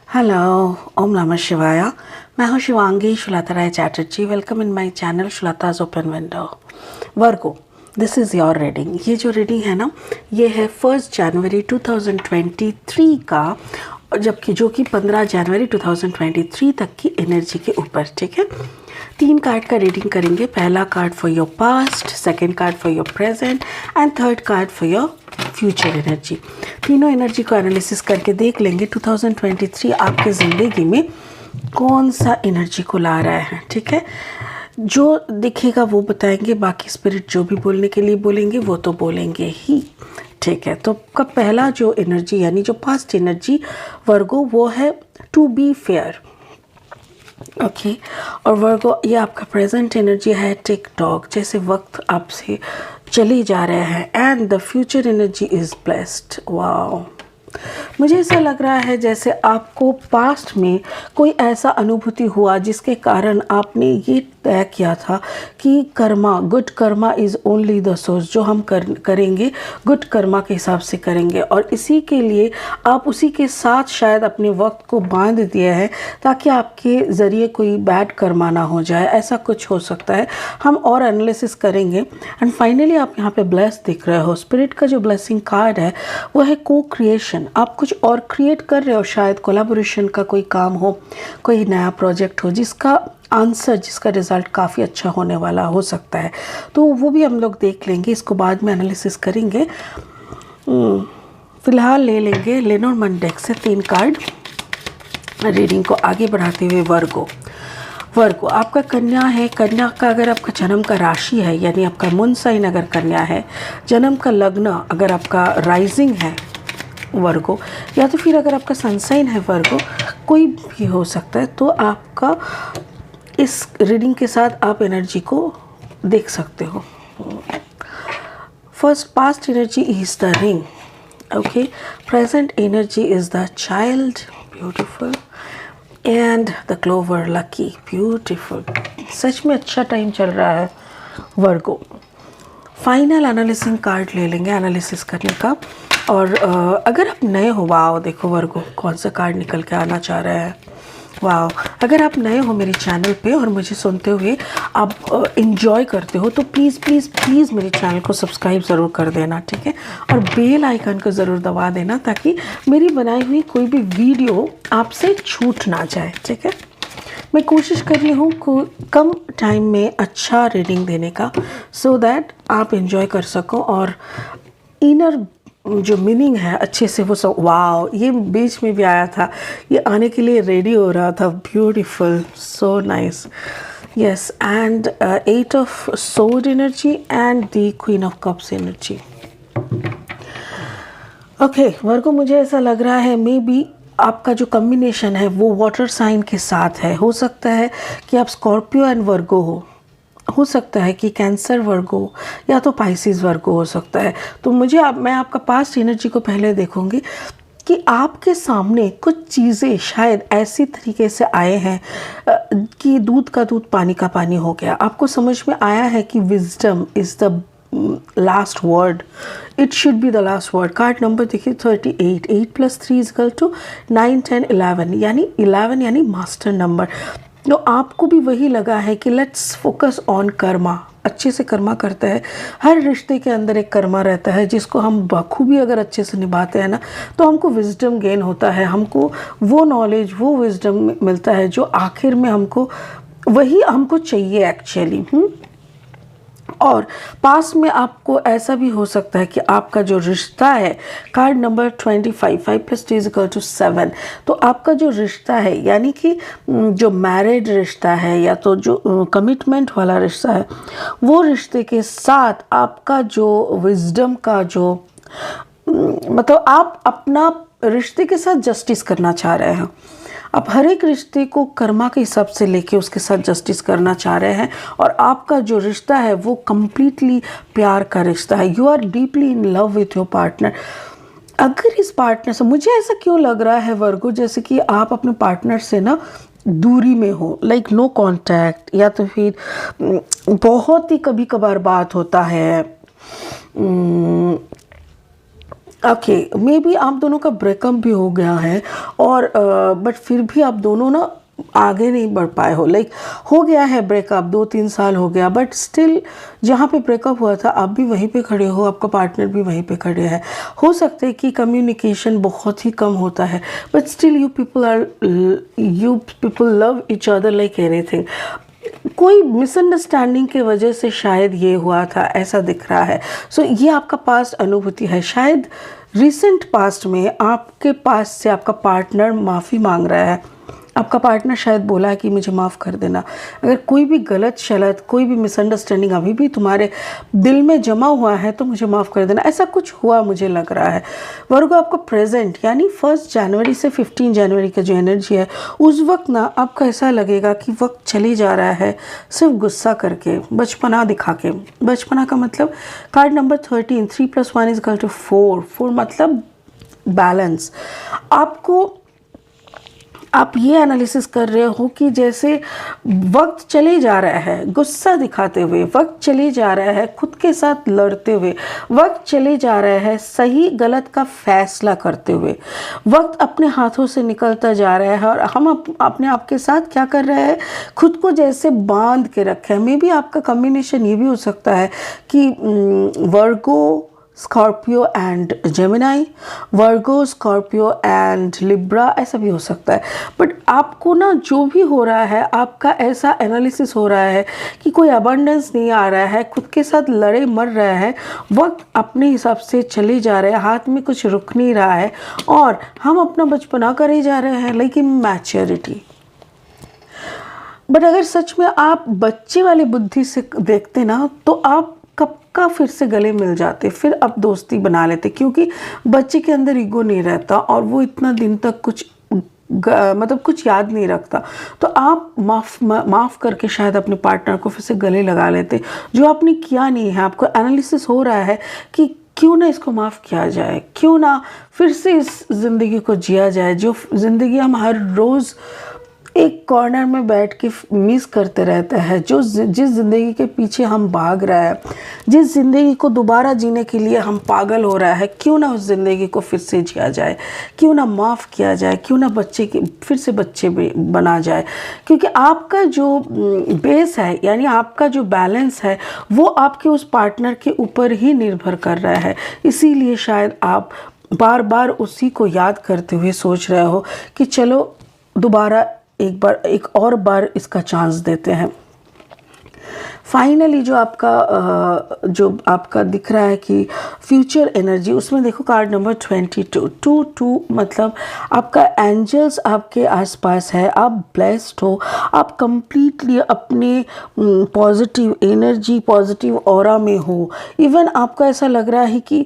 Hello, ओम नमः शिवाय। मैं हूँ Shivangi Shulata Rai Chatterjee. Welcome in my channel शुलताज open window. Virgo, this is your reading. ये जो रीडिंग है ना, ये है 1 जनवरी 2023 का, जबकि जो कि 15 जनवरी 2023 तक की एनर्जी के ऊपर। ठीक है, 3 कार्ड का रीडिंग करेंगे। पहला card for your past, second card for your present and third card for your future energy. तीनों एनर्जी को एनालिसिस करके देख लेंगे 2023 आपके ज़िंदगी में कौन सा एनर्जी को ला रहा है। ठीक है, जो दिखेगा वो बताएंगे, बाकी स्पिरिट जो भी बोलने के लिए बोलेंगे वो तो बोलेंगे ही। ठीक है, तो आपका पहला जो एनर्जी यानी जो पास्ट एनर्जी वर्गो, वो है टू बी फेयर। ओके, और वर्गो ये आपका प्रेजेंट एनर्जी है टिक टॉक, जैसे वक्त आपसे चले जा रहे हैं। And the future energy is blessed. Wow, मुझे ऐसा लग रहा है जैसे आपको पास्ट में कोई ऐसा अनुभूति हुआ जिसके कारण आपने ये तय किया था कि Karma, good Karma is only the source. जो हम करेंगे गुड कर्मा के हिसाब से करेंगे, और इसी के लिए आप उसी के साथ शायद अपने वक्त को बांध दिया है ताकि आपके ज़रिए कोई बैड कर्मा ना हो जाए। ऐसा कुछ हो सकता है, हम और एनालिसिस करेंगे। एंड फाइनली आप यहाँ पे ब्लेस दिख रहे हो। स्पिरिट का जो ब्लेसिंग कार्ड है वो है को क्रिएशन। आप कुछ और क्रिएट कर रहे हो, शायद कोलैबोरेशन का कोई काम हो, कोई नया प्रोजेक्ट हो जिसका आंसर, जिसका रिज़ल्ट काफ़ी अच्छा होने वाला हो सकता है। तो वो भी हम लोग देख लेंगे, इसको बाद में एनालिसिस करेंगे। फ़िलहाल ले लेंगे लेनोर्मैंड डेक से 3 कार्ड रीडिंग को आगे बढ़ाते हुए। वर्गो आपका कन्या है। कन्या का अगर आपका जन्म का राशि है यानी आपका मून साइन अगर कन्या है, जन्म का लग्न अगर आपका राइजिंग है वर्गो, या तो फिर अगर आपका सनसाइन है वर्गो, कोई भी हो सकता है। तो आपका इस रीडिंग के साथ आप एनर्जी को देख सकते हो। First past energy is the ring. Okay, present energy is the child, beautiful, and the clover, lucky, beautiful. सच में अच्छा टाइम चल रहा है वर्गो। फाइनल एनालिसिंग कार्ड ले लेंगे एनालिसिस करने का। और अगर आप नए हो, वाओ देखो वर्गो कौन सा कार्ड निकल के आना चाह रहा है। वाओ, अगर आप नए हो मेरे चैनल पे और मुझे सुनते हुए आप इन्जॉय करते हो तो प्लीज़ प्लीज़ प्लीज़ मेरे चैनल को सब्सक्राइब ज़रूर कर देना। ठीक है, और बेल आइकन को ज़रूर दबा देना ताकि मेरी बनाई हुई कोई भी वीडियो आपसे छूट ना जाए। ठीक है, मैं कोशिश कर रही हूँ कम टाइम में अच्छा रीडिंग देने का, सो दैट आप इन्जॉय कर सको और इनर जो मीनिंग है अच्छे से वो सब। वाओ, ये बीच में भी आया था, ये आने के लिए रेडी हो रहा था। Beautiful, so nice, yes. And 8 of sword energy and the queen of cups energy. Okay Virgo, मुझे ऐसा लग रहा है मे बी आपका जो कम्बिनेशन है वो वाटर साइन के साथ है। हो सकता है कि आप स्कॉर्पियो एंड वर्गो हो सकता है कि कैंसर वर्गो या तो पाइसिस वर्गो हो सकता है। तो मैं आपका पास्ट एनर्जी को पहले देखूंगी कि आपके सामने कुछ चीज़ें शायद ऐसी तरीके से आए हैं कि दूध का दूध पानी का पानी हो गया। आपको समझ में आया है कि wisdom is the last word, it should be the last word. Card number देखिए 38, 8 + 3 = 9, 10, 11 यानी 11 यानी मास्टर नंबर। तो आपको भी वही लगा है कि लेट्स फोकस ऑन कर्मा, अच्छे से कर्मा करता है। हर रिश्ते के अंदर एक कर्मा रहता है जिसको हम बखूबी अगर अच्छे से निभाते हैं ना तो हमको विजडम गेन होता है, हमको वो नॉलेज, वो विजडम मिलता है जो आखिर में हमको वही हमको चाहिए एक्चुअली। और पास में आपको ऐसा भी हो सकता है कि आपका जो रिश्ता है, कार्ड नंबर 25, 5 + 3 = 7, तो आपका जो रिश्ता है यानी कि जो मैरिड रिश्ता है या तो जो कमिटमेंट वाला रिश्ता है, वो रिश्ते के साथ आपका जो विजडम का जो मतलब आप अपना रिश्ते के साथ जस्टिस करना चाह रहे हैं। आप हर एक रिश्ते को कर्मा के हिसाब से लेके उसके साथ जस्टिस करना चाह रहे हैं, और आपका जो रिश्ता है वो कम्प्लीटली प्यार का रिश्ता है। You are deeply in love with your partner. अगर इस पार्टनर से, मुझे ऐसा क्यों लग रहा है वर्गो जैसे कि आप अपने पार्टनर से ना दूरी में हो, लाइक नो कांटेक्ट, या तो फिर बहुत ही कभी कभार बात होता है, ओके, मे बी आप दोनों का ब्रेकअप भी हो गया है और बट फिर भी आप दोनों ना आगे नहीं बढ़ पाए हो। लाइक हो गया है ब्रेकअप, 2-3 साल हो गया, बट स्टिल जहाँ पे ब्रेकअप हुआ था आप भी वहीं पे खड़े हो, आपका पार्टनर भी वहीं पे खड़े हैं। हो सकता है कि कम्युनिकेशन बहुत ही कम होता है, but still you people love each other like anything. कोई मिसअंडरस्टैंडिंग की वजह से शायद ये हुआ था, ऐसा दिख रहा है। सो ये आपका पास्ट अनुभूति है। शायद रिसेंट पास्ट में आपके पास से आपका पार्टनर माफ़ी मांग रहा है। आपका पार्टनर शायद बोला है कि मुझे माफ़ कर देना। अगर कोई भी गलत शलत, कोई भी मिसअंडरस्टैंडिंग अभी भी तुम्हारे दिल में जमा हुआ है तो मुझे माफ़ कर देना, ऐसा कुछ हुआ मुझे लग रहा है। वर्गो, आपका प्रेजेंट यानी 1 जनवरी से 15 जनवरी का जो एनर्जी है, उस वक्त ना आपको ऐसा लगेगा कि वक्त चली जा रहा है सिर्फ गुस्सा करके, बचपना दिखा के। बचपना का मतलब कार्ड नंबर 13, 3 + 1 = 4। 4 मतलब बैलेंस। आप ये एनालिसिस कर रहे हो कि जैसे वक्त चले जा रहा है गुस्सा दिखाते हुए, वक्त चले जा रहा है खुद के साथ लड़ते हुए, वक्त चले जा रहा है सही गलत का फैसला करते हुए, वक्त अपने हाथों से निकलता जा रहा है और हम अपने आप के साथ क्या कर रहे हैं, खुद को जैसे बांध के रखे हैं। मे बी आपका कॉम्बिनेशन ये भी हो सकता है कि Virgo, Scorpio and Gemini, Virgo, Scorpio and Libra, ऐसा भी हो सकता है। बट आपको ना जो भी हो रहा है, आपका ऐसा एनालिसिस हो रहा है कि कोई अबंडेंस नहीं आ रहा है, खुद के साथ लड़े मर रहा है, वक्त अपने हिसाब से चले जा रहे हैं, हाथ में कुछ रुक नहीं रहा है और हम अपना बचपना करे जा रहे हैं, लेकिन मैच्योरिटी। बट अगर सच में आप बच्चे वाली बुद्धि से देखते ना, तो आप कब का फिर से गले मिल जाते, फिर अब दोस्ती बना लेते, क्योंकि बच्चे के अंदर ईगो नहीं रहता और वो इतना दिन तक कुछ याद नहीं रखता। तो आप माफ़ करके शायद अपने पार्टनर को फिर से गले लगा लेते। जो आपने किया नहीं है, आपको एनालिसिस हो रहा है कि क्यों ना इसको माफ़ किया जाए, क्यों ना फिर से इस ज़िंदगी को जिया जाए, जो ज़िंदगी हम हर रोज़ एक कॉर्नर में बैठ के मिस करते रहते हैं, जिस ज़िंदगी के पीछे हम भाग रहे हैं, जिस ज़िंदगी को दोबारा जीने के लिए हम पागल हो रहा है, क्यों ना उस ज़िंदगी को फिर से जिया जाए, क्यों ना माफ़ किया जाए, क्यों ना फिर से बच्चे बना जाए। क्योंकि आपका जो बेस है यानी आपका जो बैलेंस है वो आपके उस पार्टनर के ऊपर ही निर्भर कर रहा है। इसीलिए शायद आप बार बार उसी को याद करते हुए सोच रहे हो कि चलो दोबारा एक और बार इसका चांस देते हैं। फाइनली जो आपका दिख रहा है कि फ्यूचर एनर्जी, उसमें देखो कार्ड नंबर 22 मतलब आपका एंजल्स आपके आसपास है, आप ब्लेस्ड हो, आप कंप्लीटली अपने पॉजिटिव एनर्जी, पॉजिटिव ऑरा में हो। इवन आपको ऐसा लग रहा है कि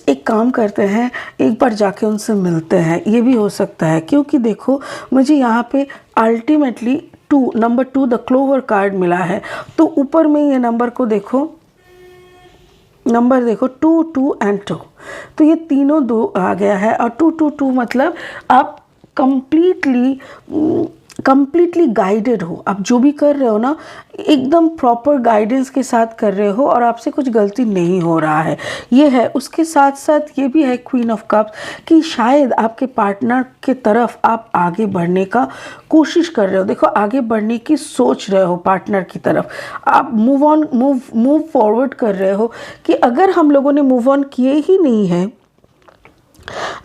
एक काम करते हैं, एक बार जाके उनसे मिलते हैं, ये भी हो सकता है। क्योंकि देखो मुझे यहाँ पे ultimately number 2 the clover card मिला है। तो ऊपर में ये नंबर देखो 2, 2 एंड 2, तो ये तीनों 2 आ गया है। और 2, 2, 2 मतलब आप कंप्लीटली गाइडेड हो। आप जो भी कर रहे हो ना एकदम प्रॉपर गाइडेंस के साथ कर रहे हो और आपसे कुछ गलती नहीं हो रहा है, ये है। उसके साथ साथ ये भी है क्वीन ऑफ कप्स कि शायद आपके पार्टनर के तरफ आप आगे बढ़ने का कोशिश कर रहे हो। देखो आगे बढ़ने की सोच रहे हो पार्टनर की तरफ, आप मूव फॉरवर्ड कर रहे हो कि अगर हम लोगों ने मूव ऑन किए ही नहीं है,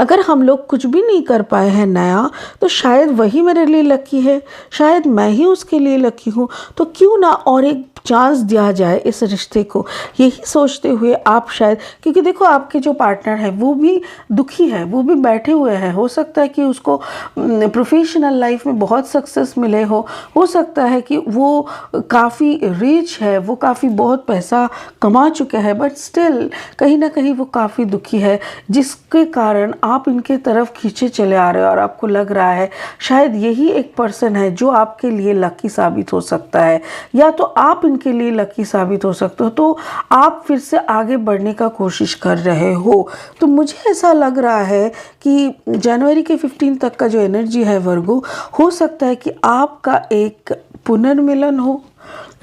अगर हम लोग कुछ भी नहीं कर पाए हैं नया, तो शायद वही मेरे लिए लकी है, शायद मैं ही उसके लिए लकी हूँ। तो क्यों ना और एक चांस दिया जाए इस रिश्ते को, यही सोचते हुए आप शायद, क्योंकि देखो आपके जो पार्टनर है वो भी दुखी है, वो भी बैठे हुए हैं। हो सकता है कि उसको प्रोफेशनल लाइफ में बहुत सक्सेस मिले हो सकता है कि वो काफ़ी रिच है, वो काफ़ी बहुत पैसा कमा चुके हैं, बट स्टिल कहीं ना कहीं वो काफ़ी दुखी है, जिसके कारण आप इनके तरफ खींचे चले आ रहे हो। और आपको लग रहा है शायद यही एक पर्सन है जो आपके लिए लकी साबित हो सकता है, या तो आप इनके लिए लकी साबित हो सकते हो, तो आप फिर से आगे बढ़ने का कोशिश कर रहे हो। तो मुझे ऐसा लग रहा है कि जनवरी के 15 तक का जो एनर्जी है वर्गो, हो सकता है कि आपका एक पुनर्मिलन हो,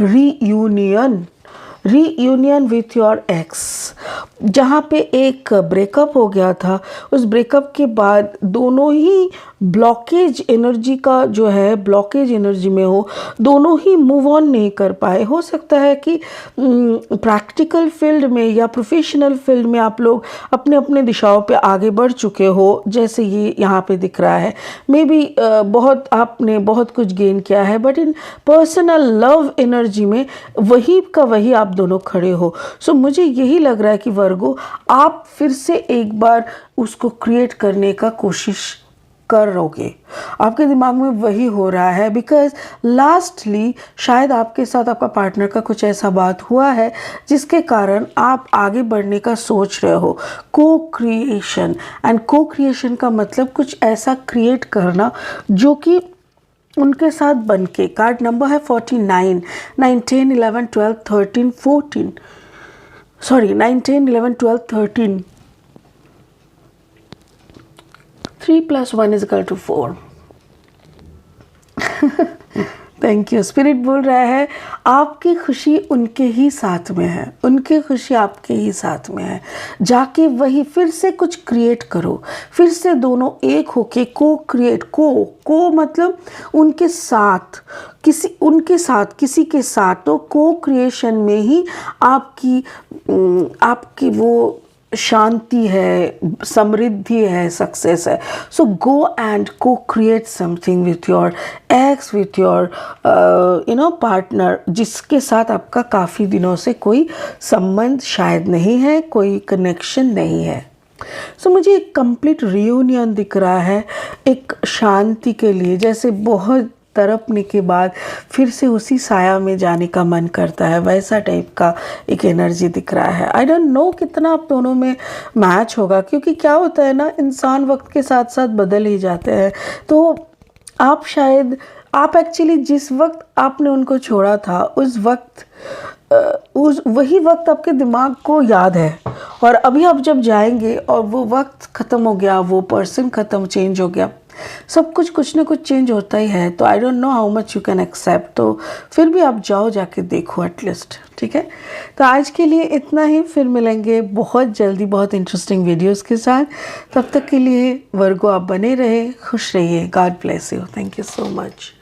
reunion, reunion with your x, जहाँ पे एक ब्रेकअप हो गया था, उस ब्रेकअप के बाद दोनों ही ब्लॉकेज एनर्जी का जो है, ब्लॉकेज एनर्जी में हो, दोनों ही मूव ऑन नहीं कर पाए। हो सकता है कि प्रैक्टिकल फील्ड में या प्रोफेशनल फील्ड में आप लोग अपने अपने दिशाओं पे आगे बढ़ चुके हो, जैसे ये यहाँ पे दिख रहा है। मे बी बहुत आपने बहुत कुछ गेन किया है, but in personal love energy में वही का वही आप दोनों खड़े हो। सो मुझे यही लग रहा है कि वर्गो, आप फिर से एक बार उसको क्रिएट करने का कोशिश करोगे। आपके दिमाग में वही हो रहा है, बिकॉज लास्टली शायद आपके साथ आपका पार्टनर का कुछ ऐसा बात हुआ है जिसके कारण आप आगे बढ़ने का सोच रहे हो। को क्रिएशन, एंड को क्रिएशन का मतलब कुछ ऐसा क्रिएट करना जो कि उनके साथ बन के। कार्ड नंबर है 49, 9, 10, 11, 12, 13, 14, सॉरी 9, 10, 11, 12, 13, 3 + 1 = 4। Thank you. स्पिरिट बोल रहा है आपकी खुशी उनके ही साथ में है, उनकी खुशी आपके ही साथ में है। जाके वही फिर से कुछ क्रिएट करो, फिर से दोनों एक होके को क्रिएट। को मतलब उनके साथ, किसी के साथ। तो को क्रिएशन में ही आपकी वो शांति है, समृद्धि है, सक्सेस है। सो गो एंड को create something with your x, with your partner, जिसके साथ आपका काफ़ी दिनों से कोई संबंध शायद नहीं है, कोई कनेक्शन नहीं है। सो मुझे एक कंप्लीट रियूनियन दिख रहा है, एक शांति के लिए, जैसे बहुत तड़पने के बाद फिर से उसी साया में जाने का मन करता है, वैसा टाइप का एक एनर्जी दिख रहा है। आई डोंट नो कितना आप दोनों में मैच होगा, क्योंकि क्या होता है ना, इंसान वक्त के साथ साथ बदल ही जाते हैं। तो आप एक्चुअली जिस वक्त आपने उनको छोड़ा था, वही वक्त आपके दिमाग को याद है, और अभी आप जब जाएंगे और वो वक्त ख़त्म हो गया, वो पर्सन ख़त्म, चेंज हो गया, सब कुछ ना कुछ चेंज होता ही है। तो I don't know how much you can accept. तो फिर भी आप जाओ, जाके देखो एटलीस्ट, ठीक है। तो आज के लिए इतना ही, फिर मिलेंगे बहुत जल्दी बहुत इंटरेस्टिंग वीडियोस के साथ। तब तक के लिए वर्गो आप बने रहे, खुश रहिए। God bless you. Thank you so much.